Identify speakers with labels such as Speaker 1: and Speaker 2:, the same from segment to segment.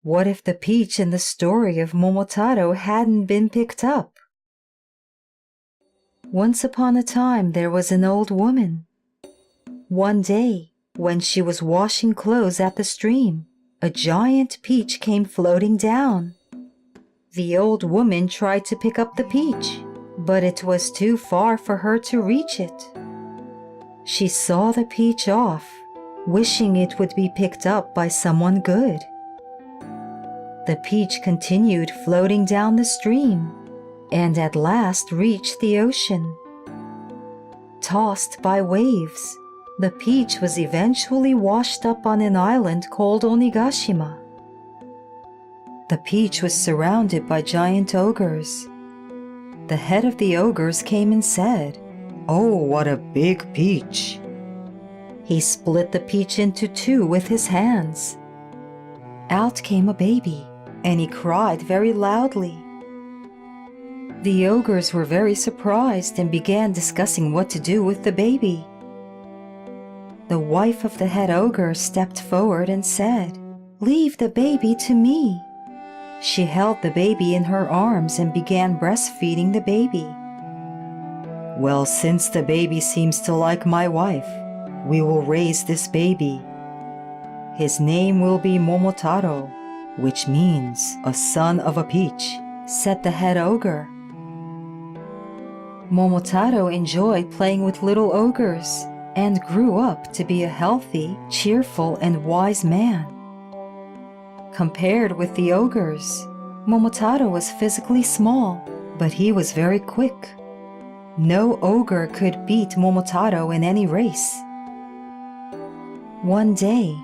Speaker 1: What if the peach in the story of Momotaro hadn't been picked up? Once upon a time there was an old woman. One day, when she was washing clothes at the stream, a giant peach came floating down. The old woman tried to pick up the peach, but it was too far for her to reach it. She saw the peach off, wishing it would be picked up by someone good. The peach continued floating down the stream, and at last reached the ocean. Tossed by waves, the peach was eventually washed up on an island called Onigashima. The peach was surrounded by giant ogres. The head of the ogres came and said, "Oh, what a big peach!" He split the peach into two with his hands. Out came a baby, and he cried very loudly. The ogres were very surprised and began discussing what to do with the baby. The wife of the head ogre stepped forward and said, "Leave the baby to me." She held the baby in her arms and began breastfeeding the baby. "Well, since the baby seems to like my wife, we will raise this baby. His name will be Momotaro, which means a son of a peach," said the head ogre. Momotaro enjoyed playing with little ogres and grew up to be a healthy, cheerful, and wise man. Compared with the ogres, Momotaro was physically small, but he was very quick. No ogre could beat Momotaro in any race. One day,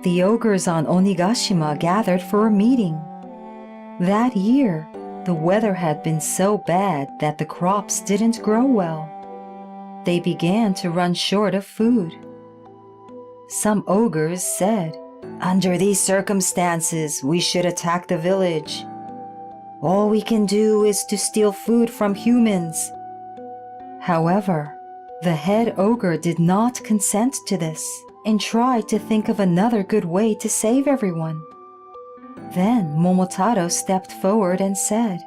Speaker 1: the ogres on Onigashima gathered for a meeting. That year, the weather had been so bad that the crops didn't grow well. They began to run short of food. Some ogres said, "Under these circumstances, we should attack the village. All we can do is to steal food from humans." However, the head ogre did not consent to this and tried to think of another good way to save everyone. Then Momotaro stepped forward and said,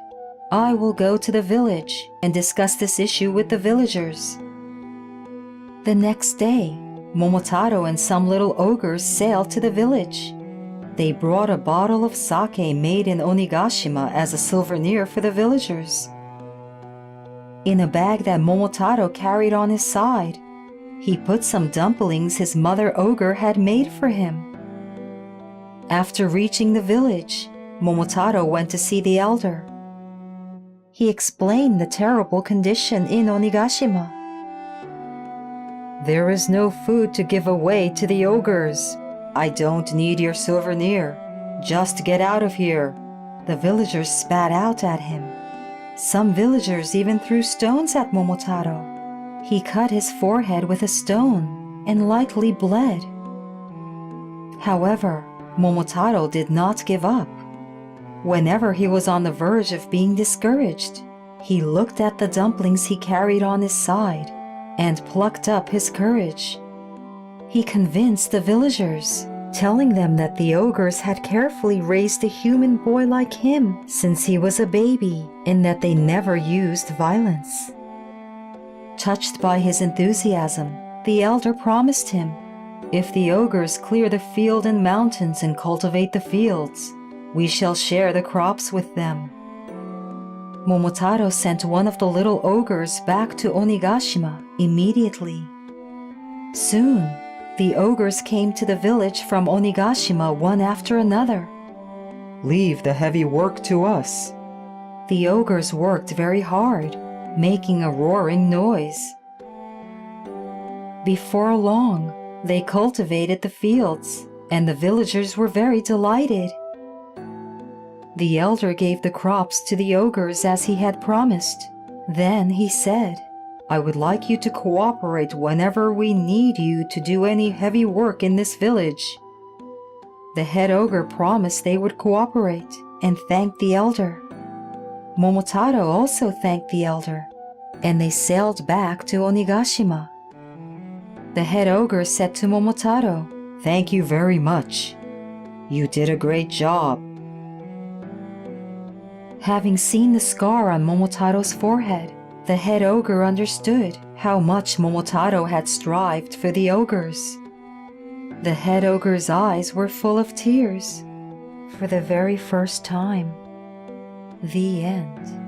Speaker 1: "I will go to the village and discuss this issue with the villagers." The next day, Momotaro and some little ogres sailed to the village. They brought a bottle of sake made in Onigashima as a souvenir for the villagers. In a bag that Momotaro carried on his side, he put some dumplings his mother ogre had made for him. After reaching the village, Momotaro went to see the elder. He explained the terrible condition in Onigashima. "There is no food to give away to the ogres. I don't need your souvenir. Just get out of here." The villagers spat out at him. Some villagers even threw stones at Momotaro. He cut his forehead with a stone and lightly bled. However, Momotaro did not give up. Whenever he was on the verge of being discouraged, he looked at the dumplings he carried on his side and plucked up his courage. He convinced the villagers, telling them that the ogres had carefully raised a human boy like him since he was a baby and that they never used violence. Touched by his enthusiasm, the elder promised him, "If the ogres clear the field and mountains and cultivate the fields, we shall share the crops with them." Momotaro sent one of the little ogres back to Onigashima immediately. Soon, the ogres came to the village from Onigashima one after another. "Leave the heavy work to us." The ogres worked very hard, making a roaring noise. Before long, they cultivated the fields, and the villagers were very delighted. The elder gave the crops to the ogres as he had promised. Then he said, "I would like you to cooperate whenever we need you to do any heavy work in this village." The head ogre promised they would cooperate and thanked the elder. Momotaro also thanked the elder, and they sailed back to Onigashima. The head ogre said to Momotaro, "Thank you very much. You did a great job. Having seen the scar on Momotaro's forehead, the head ogre understood how much Momotaro had strived for the ogres. The head ogre's eyes were full of tears. For the very first time. The end.